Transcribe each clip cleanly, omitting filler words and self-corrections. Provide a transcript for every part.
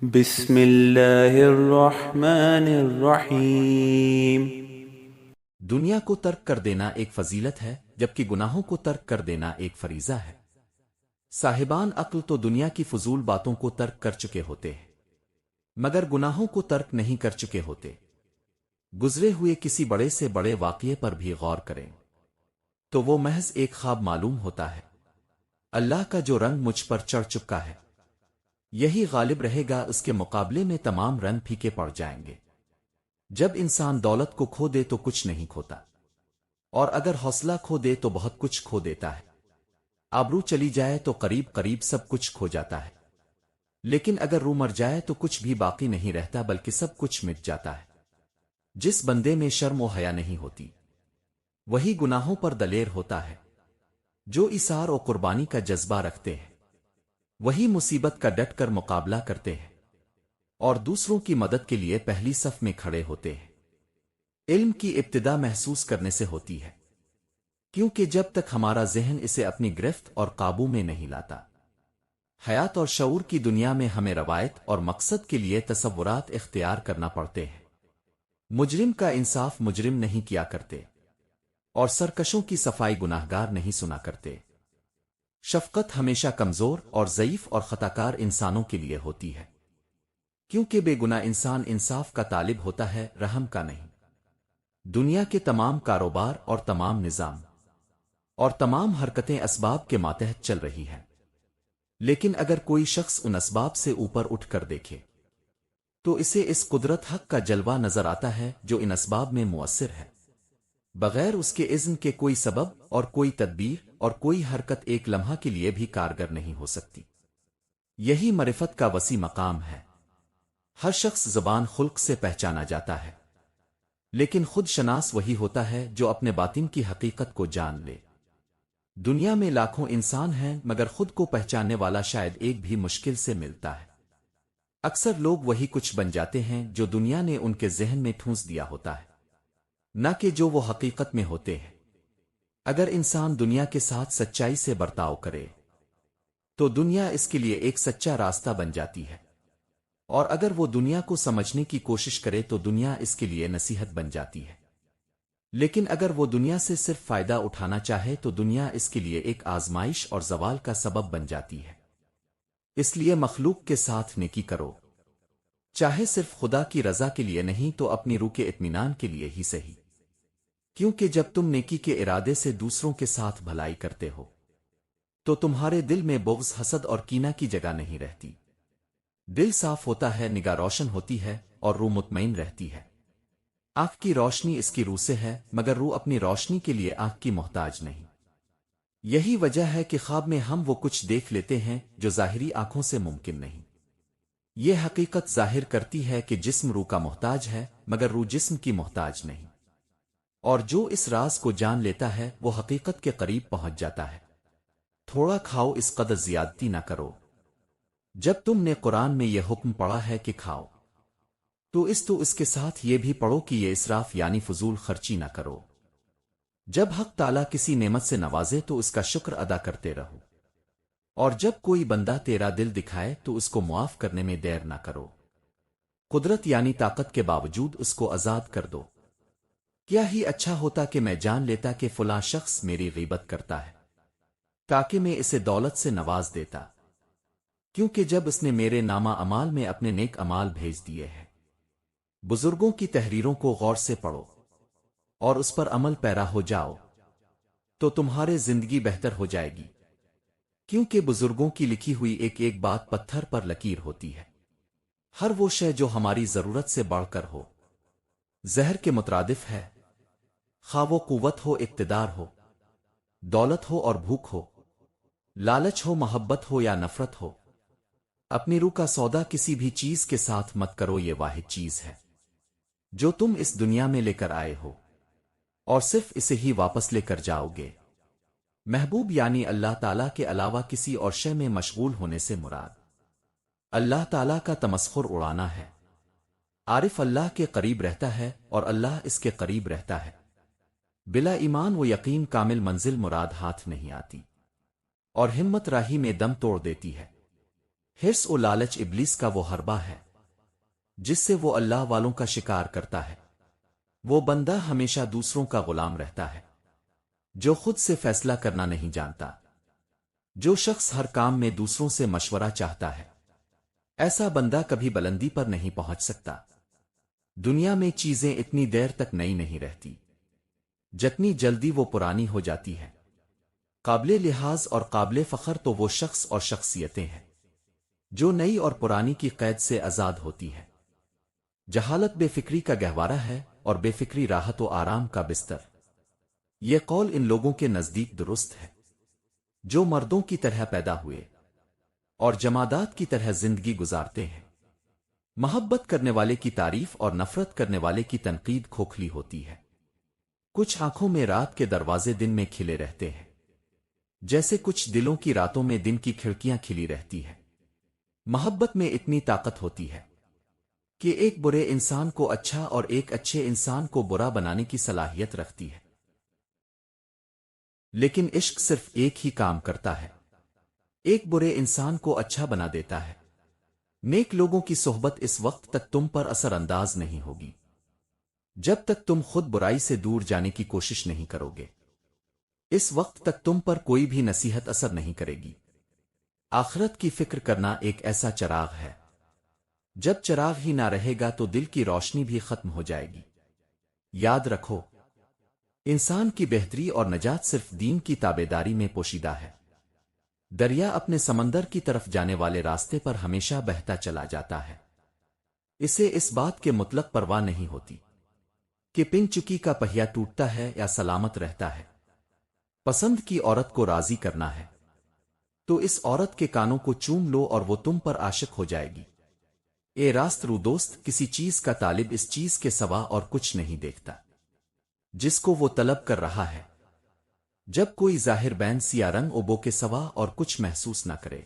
بسم اللہ الرحمن الرحیم۔ دنیا کو ترک کر دینا ایک فضیلت ہے، جبکہ گناہوں کو ترک کر دینا ایک فریضہ ہے۔ صاحبان عقل تو دنیا کی فضول باتوں کو ترک کر چکے ہوتے ہیں، مگر گناہوں کو ترک نہیں کر چکے ہوتے۔ گزرے ہوئے کسی بڑے سے بڑے واقعے پر بھی غور کریں تو وہ محض ایک خواب معلوم ہوتا ہے۔ اللہ کا جو رنگ مجھ پر چڑھ چکا ہے یہی غالب رہے گا، اس کے مقابلے میں تمام رنگ پھیکے پڑ جائیں گے۔ جب انسان دولت کو کھو دے تو کچھ نہیں کھوتا، اور اگر حوصلہ کھو دے تو بہت کچھ کھو دیتا ہے۔ آبرو چلی جائے تو قریب قریب سب کچھ کھو جاتا ہے، لیکن اگر روح مر جائے تو کچھ بھی باقی نہیں رہتا بلکہ سب کچھ مٹ جاتا ہے۔ جس بندے میں شرم و حیا نہیں ہوتی وہی گناہوں پر دلیر ہوتا ہے۔ جو ایثار و قربانی کا جذبہ رکھتے ہیں وہی مصیبت کا ڈٹ کر مقابلہ کرتے ہیں اور دوسروں کی مدد کے لیے پہلی صف میں کھڑے ہوتے ہیں۔ علم کی ابتدا محسوس کرنے سے ہوتی ہے، کیونکہ جب تک ہمارا ذہن اسے اپنی گرفت اور قابو میں نہیں لاتا، حیات اور شعور کی دنیا میں ہمیں روایت اور مقصد کے لیے تصورات اختیار کرنا پڑتے ہیں۔ مجرم کا انصاف مجرم نہیں کیا کرتے، اور سرکشوں کی صفائی گناہگار نہیں سنا کرتے۔ شفقت ہمیشہ کمزور اور ضعیف اور خطاکار انسانوں کے لیے ہوتی ہے، کیونکہ بے گناہ انسان انصاف کا طالب ہوتا ہے، رحم کا نہیں۔ دنیا کے تمام کاروبار اور تمام نظام اور تمام حرکتیں اسباب کے ماتحت چل رہی ہیں، لیکن اگر کوئی شخص ان اسباب سے اوپر اٹھ کر دیکھے تو اسے اس قدرت حق کا جلوہ نظر آتا ہے جو ان اسباب میں مؤثر ہے۔ بغیر اس کے اذن کے کوئی سبب اور کوئی تدبیر اور کوئی حرکت ایک لمحہ کے لیے بھی کارگر نہیں ہو سکتی۔ یہی معرفت کا وسیع مقام ہے۔ ہر شخص زبان خلق سے پہچانا جاتا ہے، لیکن خود شناس وہی ہوتا ہے جو اپنے باطن کی حقیقت کو جان لے۔ دنیا میں لاکھوں انسان ہیں مگر خود کو پہچاننے والا شاید ایک بھی مشکل سے ملتا ہے۔ اکثر لوگ وہی کچھ بن جاتے ہیں جو دنیا نے ان کے ذہن میں ٹھونس دیا ہوتا ہے، نہ کہ جو وہ حقیقت میں ہوتے ہیں۔ اگر انسان دنیا کے ساتھ سچائی سے برتاؤ کرے تو دنیا اس کے لیے ایک سچا راستہ بن جاتی ہے، اور اگر وہ دنیا کو سمجھنے کی کوشش کرے تو دنیا اس کے لیے نصیحت بن جاتی ہے۔ لیکن اگر وہ دنیا سے صرف فائدہ اٹھانا چاہے تو دنیا اس کے لیے ایک آزمائش اور زوال کا سبب بن جاتی ہے۔ اس لیے مخلوق کے ساتھ نیکی کرو، چاہے صرف خدا کی رضا کے لیے نہیں تو اپنی روح کے اطمینان کے لیے ہی صحیح، کیونکہ جب تم نیکی کے ارادے سے دوسروں کے ساتھ بھلائی کرتے ہو تو تمہارے دل میں بغض، حسد اور کینہ کی جگہ نہیں رہتی۔ دل صاف ہوتا ہے، نگاہ روشن ہوتی ہے اور روح مطمئن رہتی ہے۔ آنکھ کی روشنی اس کی روح سے ہے، مگر روح اپنی روشنی کے لیے آنکھ کی محتاج نہیں۔ یہی وجہ ہے کہ خواب میں ہم وہ کچھ دیکھ لیتے ہیں جو ظاہری آنکھوں سے ممکن نہیں۔ یہ حقیقت ظاہر کرتی ہے کہ جسم روح کا محتاج ہے مگر روح جسم کی محتاج نہیں، اور جو اس راز کو جان لیتا ہے وہ حقیقت کے قریب پہنچ جاتا ہے۔ تھوڑا کھاؤ، اس قدر زیادتی نہ کرو۔ جب تم نے قرآن میں یہ حکم پڑھا ہے کہ کھاؤ تو اس کے ساتھ یہ بھی پڑھو کہ یہ اسراف یعنی فضول خرچی نہ کرو۔ جب حق تعالیٰ کسی نعمت سے نوازے تو اس کا شکر ادا کرتے رہو، اور جب کوئی بندہ تیرا دل دکھائے تو اس کو معاف کرنے میں دیر نہ کرو۔ قدرت یعنی طاقت کے باوجود اس کو آزاد کر دو۔ کیا ہی اچھا ہوتا کہ میں جان لیتا کہ فلاں شخص میری غیبت کرتا ہے، تاکہ میں اسے دولت سے نواز دیتا، کیونکہ جب اس نے میرے نامہ اعمال میں اپنے نیک اعمال بھیج دیے ہیں۔ بزرگوں کی تحریروں کو غور سے پڑھو اور اس پر عمل پیرا ہو جاؤ تو تمہارے زندگی بہتر ہو جائے گی، کیونکہ بزرگوں کی لکھی ہوئی ایک ایک بات پتھر پر لکیر ہوتی ہے۔ ہر وہ شے جو ہماری ضرورت سے بڑھ کر ہو زہر کے مترادف ہے، خواہ وہ قوت ہو، اقتدار ہو، دولت ہو اور بھوک ہو، لالچ ہو، محبت ہو یا نفرت ہو۔ اپنی روح کا سودا کسی بھی چیز کے ساتھ مت کرو، یہ واحد چیز ہے جو تم اس دنیا میں لے کر آئے ہو، اور صرف اسے ہی واپس لے کر جاؤ گے۔ محبوب یعنی اللہ تعالیٰ کے علاوہ کسی اور شے میں مشغول ہونے سے مراد اللہ تعالیٰ کا تمسخر اڑانا ہے۔ عارف اللہ کے قریب رہتا ہے اور اللہ اس کے قریب رہتا ہے۔ بلا ایمان و یقین کامل منزل مراد ہاتھ نہیں آتی، اور ہمت راہی میں دم توڑ دیتی ہے۔ حرص و لالچ ابلیس کا وہ حربہ ہے جس سے وہ اللہ والوں کا شکار کرتا ہے۔ وہ بندہ ہمیشہ دوسروں کا غلام رہتا ہے جو خود سے فیصلہ کرنا نہیں جانتا۔ جو شخص ہر کام میں دوسروں سے مشورہ چاہتا ہے ایسا بندہ کبھی بلندی پر نہیں پہنچ سکتا۔ دنیا میں چیزیں اتنی دیر تک نئی نہیں رہتی جتنی جلدی وہ پرانی ہو جاتی ہے۔ قابل لحاظ اور قابل فخر تو وہ شخص اور شخصیتیں ہیں جو نئی اور پرانی کی قید سے آزاد ہوتی ہے۔ جہالت بے فکری کا گہوارہ ہے اور بے فکری راحت و آرام کا بستر۔ یہ قول ان لوگوں کے نزدیک درست ہے جو مردوں کی طرح پیدا ہوئے اور جمادات کی طرح زندگی گزارتے ہیں۔ محبت کرنے والے کی تعریف اور نفرت کرنے والے کی تنقید کھوکھلی ہوتی ہے۔ کچھ آنکھوں میں رات کے دروازے دن میں کھلے رہتے ہیں جیسے کچھ دلوں کی راتوں میں دن کی کھڑکیاں کھلی رہتی ہے۔ محبت میں اتنی طاقت ہوتی ہے کہ ایک برے انسان کو اچھا اور ایک اچھے انسان کو برا بنانے کی صلاحیت رکھتی ہے۔ لیکن عشق صرف ایک ہی کام کرتا ہے، ایک برے انسان کو اچھا بنا دیتا ہے۔ نیک لوگوں کی صحبت اس وقت تک تم پر اثر انداز نہیں ہوگی جب تک تم خود برائی سے دور جانے کی کوشش نہیں کرو گے۔ اس وقت تک تم پر کوئی بھی نصیحت اثر نہیں کرے گی۔ آخرت کی فکر کرنا ایک ایسا چراغ ہے، جب چراغ ہی نہ رہے گا تو دل کی روشنی بھی ختم ہو جائے گی۔ یاد رکھو، انسان کی بہتری اور نجات صرف دین کی تابعداری میں پوشیدہ ہے۔ دریا اپنے سمندر کی طرف جانے والے راستے پر ہمیشہ بہتا چلا جاتا ہے، اسے اس بات کے مطلق پرواہ نہیں ہوتی کہ پن چکی کا پہیہ ٹوٹتا ہے یا سلامت رہتا ہے۔ پسند کی عورت کو راضی کرنا ہے تو اس عورت کے کانوں کو چوم لو اور وہ تم پر عاشق ہو جائے گی۔ اے راست رو دوست، کسی چیز کا طالب اس چیز کے سوا اور کچھ نہیں دیکھتا جس کو وہ طلب کر رہا ہے۔ جب کوئی ظاہر بین سیا رنگ اوبو کے سوا اور کچھ محسوس نہ کرے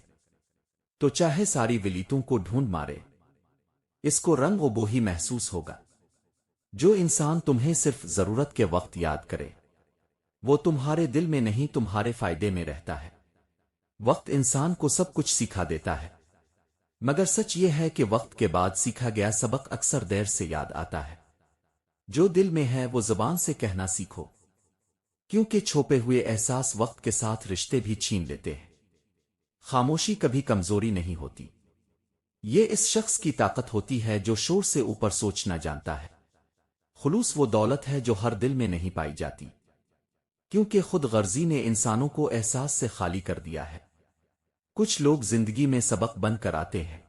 تو چاہے ساری ولیتوں کو ڈھونڈ مارے اس کو رنگ اوبو ہی محسوس ہوگا۔ جو انسان تمہیں صرف ضرورت کے وقت یاد کرے وہ تمہارے دل میں نہیں تمہارے فائدے میں رہتا ہے۔ وقت انسان کو سب کچھ سکھا دیتا ہے، مگر سچ یہ ہے کہ وقت کے بعد سیکھا گیا سبق اکثر دیر سے یاد آتا ہے۔ جو دل میں ہے وہ زبان سے کہنا سیکھو، کیونکہ چھپے ہوئے احساس وقت کے ساتھ رشتے بھی چھین لیتے ہیں۔ خاموشی کبھی کمزوری نہیں ہوتی، یہ اس شخص کی طاقت ہوتی ہے جو شور سے اوپر سوچنا جانتا ہے۔ خلوص وہ دولت ہے جو ہر دل میں نہیں پائی جاتی، کیونکہ خود غرضی نے انسانوں کو احساس سے خالی کر دیا ہے۔ کچھ لوگ زندگی میں سبق بن کر آتے ہیں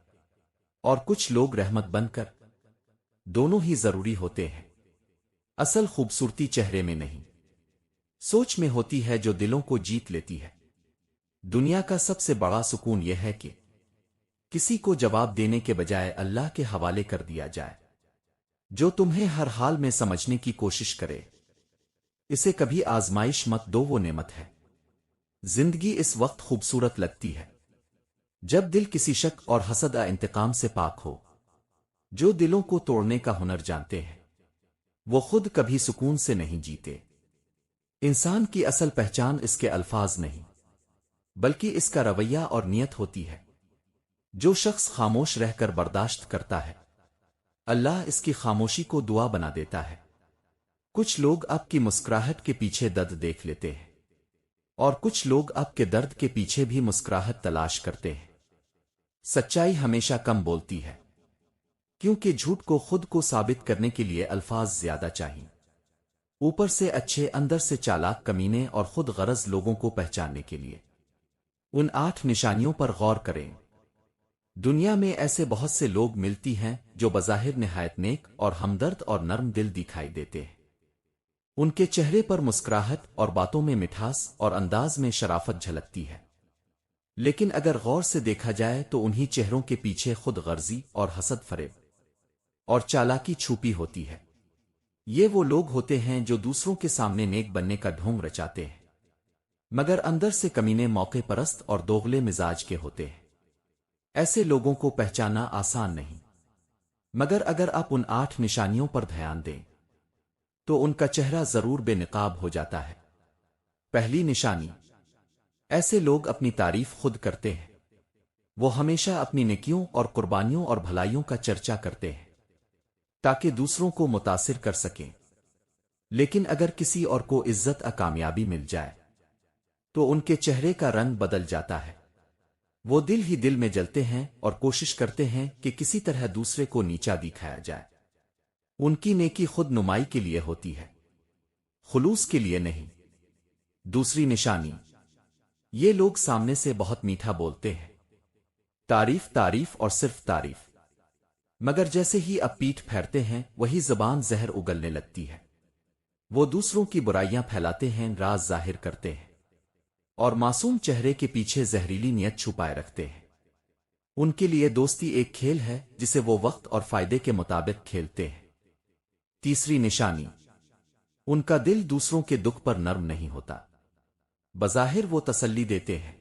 اور کچھ لوگ رحمت بن کر، دونوں ہی ضروری ہوتے ہیں۔ اصل خوبصورتی چہرے میں نہیں، سوچ میں ہوتی ہے جو دلوں کو جیت لیتی ہے۔ دنیا کا سب سے بڑا سکون یہ ہے کہ کسی کو جواب دینے کے بجائے اللہ کے حوالے کر دیا جائے، جو تمہیں ہر حال میں سمجھنے کی کوشش کرے۔ اسے کبھی آزمائش مت دو، وہ نعمت ہے۔ زندگی اس وقت خوبصورت لگتی ہے جب دل کسی شک اور حسد انتقام سے پاک ہو۔ جو دلوں کو توڑنے کا ہنر جانتے ہیں وہ خود کبھی سکون سے نہیں جیتے۔ انسان کی اصل پہچان اس کے الفاظ نہیں بلکہ اس کا رویہ اور نیت ہوتی ہے۔ جو شخص خاموش رہ کر برداشت کرتا ہے اللہ اس کی خاموشی کو دعا بنا دیتا ہے۔ کچھ لوگ آپ کی مسکراہٹ کے پیچھے درد دیکھ لیتے ہیں اور کچھ لوگ آپ کے درد کے پیچھے بھی مسکراہٹ تلاش کرتے ہیں۔ سچائی ہمیشہ کم بولتی ہے کیونکہ جھوٹ کو خود کو ثابت کرنے کے لیے الفاظ زیادہ چاہیے۔ اوپر سے اچھے اندر سے چالاک کمینے اور خود غرض لوگوں کو پہچاننے کے لیے ان 8 نشانیوں پر غور کریں۔ دنیا میں ایسے بہت سے لوگ ملتی ہیں جو بظاہر نہایت نیک اور ہمدرد اور نرم دل دکھائی دیتے ہیں۔ ان کے چہرے پر مسکراہٹ اور باتوں میں مٹھاس اور انداز میں شرافت جھلکتی ہے، لیکن اگر غور سے دیکھا جائے تو انہی چہروں کے پیچھے خود غرضی اور حسد، فریب اور چالاکی چھپی ہوتی ہے۔ یہ وہ لوگ ہوتے ہیں جو دوسروں کے سامنے نیک بننے کا ڈھونگ رچاتے ہیں مگر اندر سے کمینے، موقع پرست اور دوغلے مزاج کے ہوتے ہیں۔ ایسے لوگوں کو پہچانا آسان نہیں، مگر اگر آپ ان 8 نشانیوں پر دھیان دیں تو ان کا چہرہ ضرور بے نقاب ہو جاتا ہے۔ پہلی نشانی، ایسے لوگ اپنی تعریف خود کرتے ہیں۔ وہ ہمیشہ اپنی نیکیوں اور قربانیوں اور بھلائیوں کا چرچا کرتے ہیں تاکہ دوسروں کو متاثر کر سکیں، لیکن اگر کسی اور کو عزت کامیابی مل جائے تو ان کے چہرے کا رنگ بدل جاتا ہے، وہ دل ہی دل میں جلتے ہیں اور کوشش کرتے ہیں کہ کسی طرح دوسرے کو نیچا دکھایا جائے۔ ان کی نیکی خود نمائی کے لیے ہوتی ہے، خلوص کے لیے نہیں۔ دوسری نشانی، یہ لوگ سامنے سے بہت میٹھا بولتے ہیں، تعریف تعریف اور صرف تعریف، مگر جیسے ہی اب پیٹھ پھیرتے ہیں وہی زبان زہر اگلنے لگتی ہے۔ وہ دوسروں کی برائیاں پھیلاتے ہیں، راز ظاہر کرتے ہیں اور معصوم چہرے کے پیچھے زہریلی نیت چھپائے رکھتے ہیں۔ ان کے لیے دوستی ایک کھیل ہے جسے وہ وقت اور فائدے کے مطابق کھیلتے ہیں۔ تیسری نشانی، ان کا دل دوسروں کے دکھ پر نرم نہیں ہوتا۔ بظاہر وہ تسلی دیتے ہیں،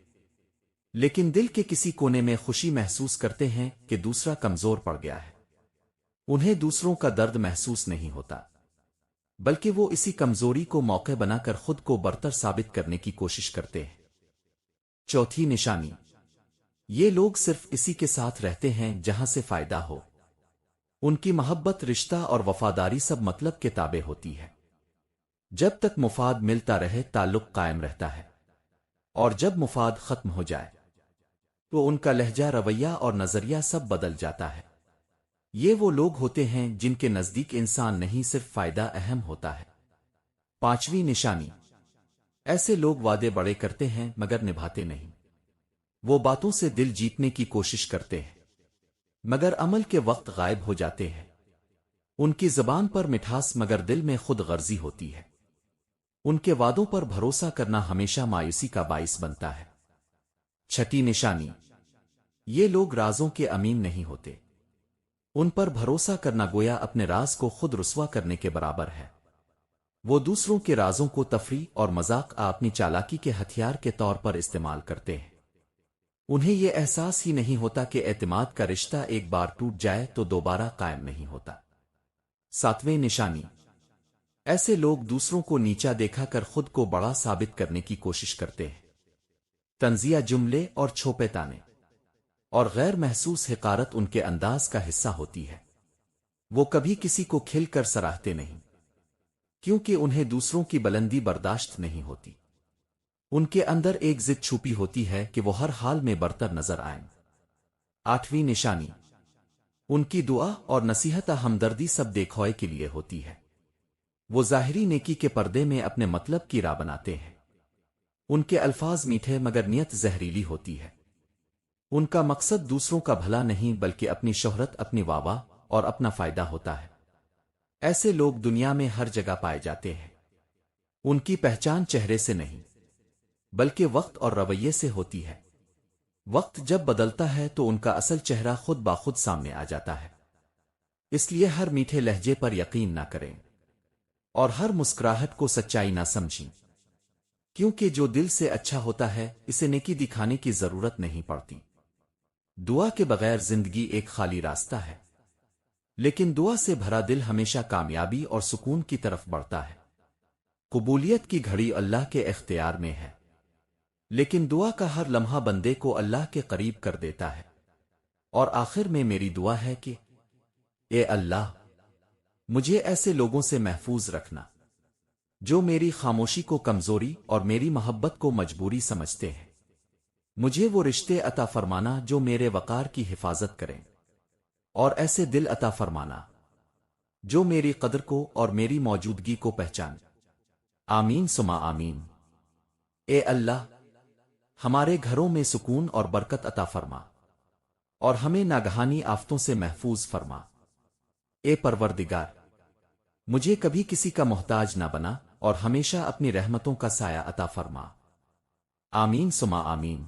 لیکن دل کے کسی کونے میں خوشی محسوس کرتے ہیں کہ دوسرا کمزور پڑ گیا ہے۔ انہیں دوسروں کا درد محسوس نہیں ہوتا، بلکہ وہ اسی کمزوری کو موقع بنا کر خود کو برتر ثابت کرنے کی کوشش کرتے ہیں۔ چوتھی نشانی، یہ لوگ صرف اسی کے ساتھ رہتے ہیں جہاں سے فائدہ ہو۔ ان کی محبت، رشتہ اور وفاداری سب مطلب کے تابع ہوتی ہے۔ جب تک مفاد ملتا رہے تعلق قائم رہتا ہے، اور جب مفاد ختم ہو جائے تو ان کا لہجہ، رویہ اور نظریہ سب بدل جاتا ہے۔ یہ وہ لوگ ہوتے ہیں جن کے نزدیک انسان نہیں صرف فائدہ اہم ہوتا ہے۔ پانچویں نشانی، ایسے لوگ وعدے بڑے کرتے ہیں مگر نبھاتے نہیں۔ وہ باتوں سے دل جیتنے کی کوشش کرتے ہیں مگر عمل کے وقت غائب ہو جاتے ہیں۔ ان کی زبان پر مٹھاس مگر دل میں خود غرضی ہوتی ہے۔ ان کے وعدوں پر بھروسہ کرنا ہمیشہ مایوسی کا باعث بنتا ہے۔ چھٹی نشانی، یہ لوگ رازوں کے امین نہیں ہوتے۔ ان پر بھروسہ کرنا گویا اپنے راز کو خود رسوا کرنے کے برابر ہے۔ وہ دوسروں کے رازوں کو تفریح اور مذاق اپنی چالاکی کے ہتھیار کے طور پر استعمال کرتے ہیں۔ انہیں یہ احساس ہی نہیں ہوتا کہ اعتماد کا رشتہ ایک بار ٹوٹ جائے تو دوبارہ قائم نہیں ہوتا۔ ساتویں نشانی، ایسے لوگ دوسروں کو نیچا دیکھا کر خود کو بڑا ثابت کرنے کی کوشش کرتے ہیں۔ طنزیہ جملے اور چھوپے تانے اور غیر محسوس حقارت ان کے انداز کا حصہ ہوتی ہے۔ وہ کبھی کسی کو کھل کر سراہتے نہیں، کیونکہ انہیں دوسروں کی بلندی برداشت نہیں ہوتی۔ ان کے اندر ایک ضد چھپی ہوتی ہے کہ وہ ہر حال میں برتر نظر آئیں۔ آٹھویں نشانی، ان کی دعا اور نصیحت ہمدردی سب دیکھوئے کے لیے ہوتی ہے۔ وہ ظاہری نیکی کے پردے میں اپنے مطلب کی راہ بناتے ہیں۔ ان کے الفاظ میٹھے مگر نیت زہریلی ہوتی ہے۔ ان کا مقصد دوسروں کا بھلا نہیں بلکہ اپنی شہرت، اپنی واہ اور اپنا فائدہ ہوتا ہے۔ ایسے لوگ دنیا میں ہر جگہ پائے جاتے ہیں۔ ان کی پہچان چہرے سے نہیں بلکہ وقت اور رویے سے ہوتی ہے۔ وقت جب بدلتا ہے تو ان کا اصل چہرہ خود بخود سامنے آ جاتا ہے۔ اس لیے ہر میٹھے لہجے پر یقین نہ کریں اور ہر مسکراہٹ کو سچائی نہ سمجھیں، کیونکہ جو دل سے اچھا ہوتا ہے اسے نیکی دکھانے کی ضرورت نہیں پڑتی۔ دعا کے بغیر زندگی ایک خالی راستہ ہے، لیکن دعا سے بھرا دل ہمیشہ کامیابی اور سکون کی طرف بڑھتا ہے۔ قبولیت کی گھڑی اللہ کے اختیار میں ہے، لیکن دعا کا ہر لمحہ بندے کو اللہ کے قریب کر دیتا ہے۔ اور آخر میں میری دعا ہے کہ اے اللہ، مجھے ایسے لوگوں سے محفوظ رکھنا جو میری خاموشی کو کمزوری اور میری محبت کو مجبوری سمجھتے ہیں۔ مجھے وہ رشتے عطا فرمانا جو میرے وقار کی حفاظت کریں، اور ایسے دل عطا فرمانا جو میری قدر کو اور میری موجودگی کو پہچان۔ آمین ثم آمین۔ اے اللہ، ہمارے گھروں میں سکون اور برکت عطا فرما، اور ہمیں ناگہانی آفتوں سے محفوظ فرما۔ اے پروردگار، مجھے کبھی کسی کا محتاج نہ بنا اور ہمیشہ اپنی رحمتوں کا سایہ عطا فرما۔ آمین ثم آمین۔